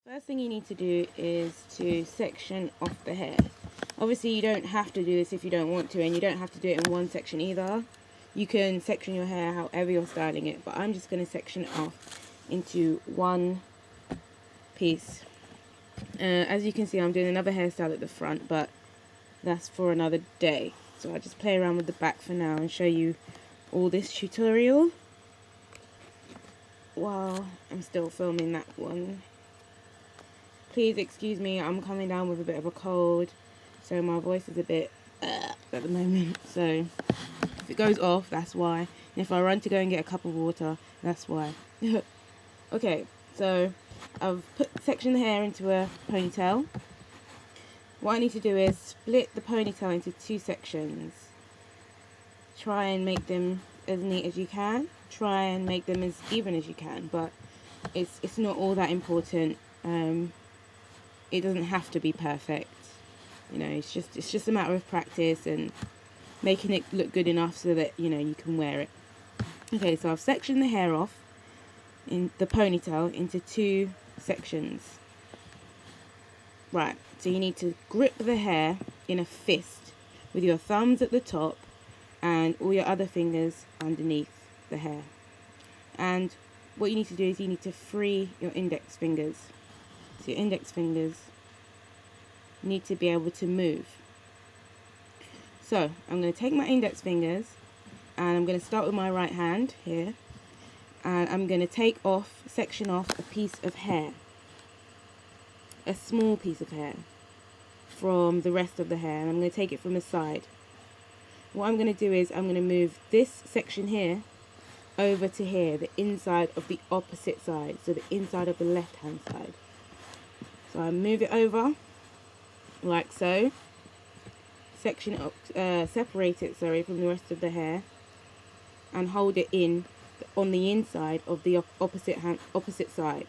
First thing you need to do is to section off the hair. Obviously you don't have to do this if you don't want to, and you don't have to do it in one section either. You can section your hair however you're styling it, but I'm just going to section it off into one piece. As you can see, I'm doing another hairstyle at the front, but that's for another day. So I'll just play around with the back for now and show you all this tutorial while I'm still filming that one. Please excuse me, I'm coming down with a bit of a cold, so my voice is a bit at the moment. So if it goes off, that's why. And if I run to go and get a cup of water, that's why. Okay, so I've sectioned the hair into a ponytail. What I need to do is split the ponytail into two sections. Try and make them as neat as you can. Try and make them as even as you can, but it's not all that important. It doesn't have to be perfect. You know, it's just a matter of practice and making it look good enough so that, you know, you can wear it. Okay, so I've sectioned the hair off in the ponytail into two sections. Right, so you need to grip the hair in a fist with your thumbs at the top and all your other fingers underneath the hair. And what you need to do is you need to free your index fingers. So your index fingers need to be able to move. So I'm going to take my index fingers and I'm going to start with my right hand here, and I'm going to section off a piece of hair, a small piece of hair from the rest of the hair, and I'm going to take it from the side. What I'm going to do is I'm going to move this section here over to here, the inside of the opposite side, so the inside of the left hand side. So I move it over like so, section it up, separate it from the rest of the hair, and hold it in on the inside of the opposite side.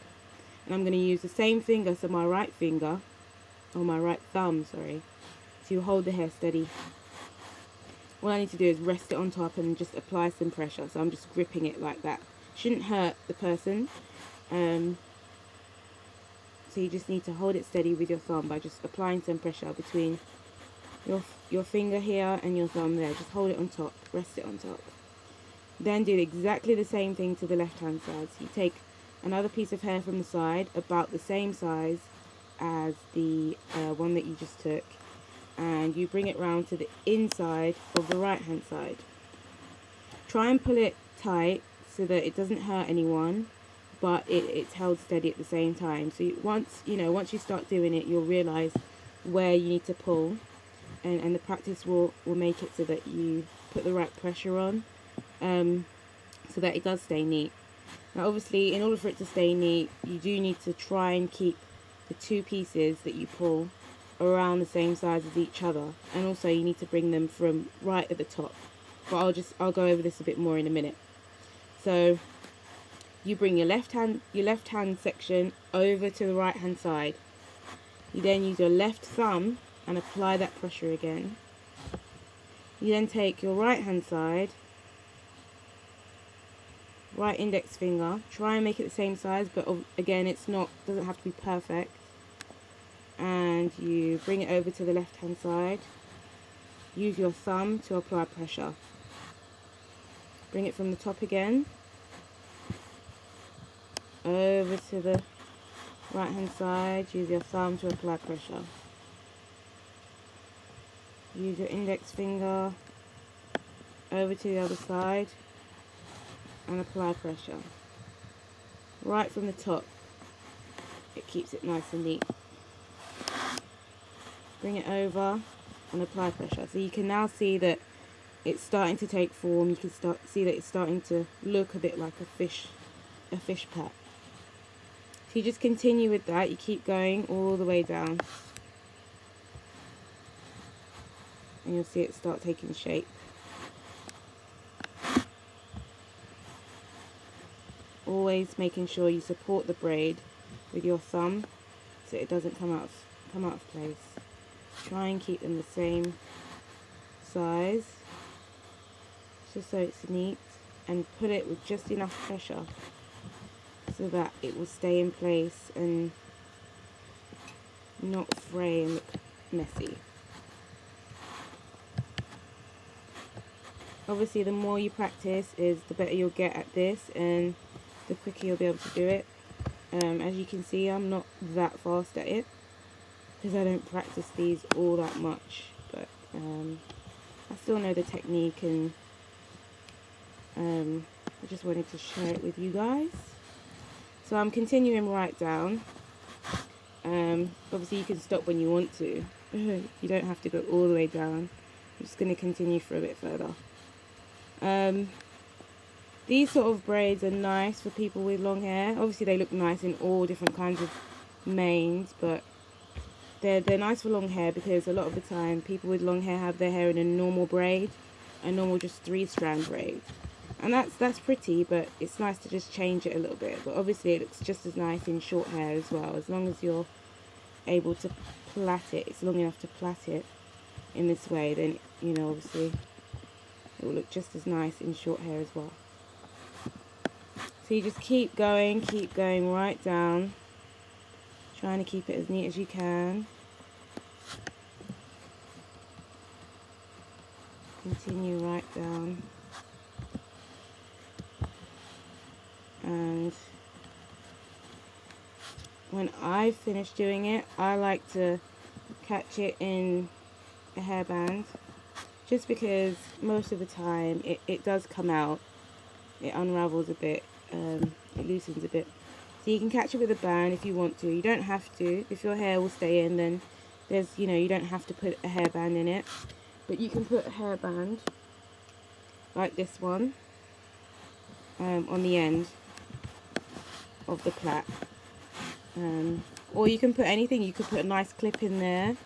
And I'm going to use the same finger, so my right finger, or my right thumb, to hold the hair steady. What I need to do is rest it on top and just apply some pressure. So I'm just gripping it like that. Shouldn't hurt the person. So you just need to hold it steady with your thumb by just applying some pressure between your finger here and your thumb there. Just hold it on top, rest it on top. Then do exactly the same thing to the left hand side. So you take another piece of hair from the side, about the same size as the one that you just took, and you bring it round to the inside of the right hand side. Try and pull it tight so that it doesn't hurt anyone, but it's held steady at the same time. So once you start doing it, you'll realize where you need to pull, and the practice will make it so that you put the right pressure on, so that it does stay neat. Now obviously, in order for it to stay neat, you do need to try and keep the two pieces that you pull around the same size as each other, and also you need to bring them from right at the top, but I'll go over this a bit more in a minute. So you bring your left hand section over to the right hand side. You then use your left thumb and apply that pressure again. You then take your right hand side, right index finger, try and make it the same size, but again doesn't have to be perfect, and you bring it over to the left hand side. Use your thumb to apply pressure. Bring it from the top again over to the right hand side. Use your thumb to apply pressure. Use your index finger over to the other side and apply pressure right from the top. It keeps it nice and neat. Bring it over and apply pressure. So you can now see that it's starting to take form. You can see that it's starting to look a bit like a fish pat. So you just continue with that. You keep going all the way down, and you'll see it start taking shape. Always making sure you support the braid with your thumb so it doesn't come out of place. Try and keep them the same size, just so it's neat, and put it with just enough pressure so that it will stay in place and not fray and look messy. Obviously the more you practice is the better you'll get at this, and the quicker you'll be able to do it. As you can see, I'm not that fast at it because I don't practice these all that much, but I still know the technique, and I just wanted to share it with you guys. So I'm continuing right down. Obviously you can stop when you want to. You don't have to go all the way down. I'm just going to continue for a bit further. These sort of braids are nice for people with long hair. Obviously they look nice in all different kinds of manes, but they're nice for long hair because a lot of the time people with long hair have their hair in a normal braid, a normal just 3-strand braid. And that's pretty, but it's nice to just change it a little bit. But obviously it looks just as nice in short hair as well, as long as you're able to plait it. It's long enough to plait it in this way, then, you know, obviously it will look just as nice in short hair as well. So you just keep going right down, trying to keep it as neat as you can. Continue right down. And when I finish doing it, I like to catch it in a hairband, just because most of the time it does come out, it unravels a bit, it loosens a bit. So you can catch it with a band if you want to. You don't have to. If your hair will stay in, then there's, you know, you don't have to put a hairband in it, but you can put a hairband like this one on the end of the plait, or you can put anything. You could put a nice clip in there,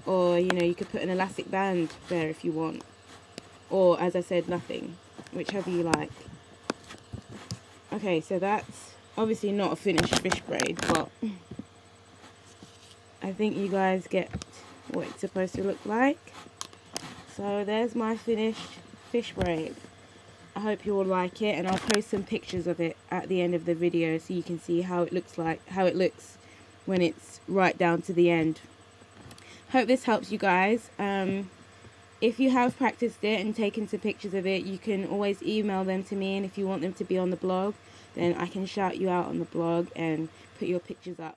or, you know, you could put an elastic band there if you want, or, as I said, nothing, whichever you like. Okay, so that's obviously not a finished fish braid, but I think you guys get what it's supposed to look like. So there's my finished fish braid. I hope you all like it, and I'll post some pictures of it at the end of the video so you can see how it looks when it's right down to the end. Hope this helps you guys. If you have practiced it and taken some pictures of it, you can always email them to me, and if you want them to be on the blog, then I can shout you out on the blog and put your pictures up.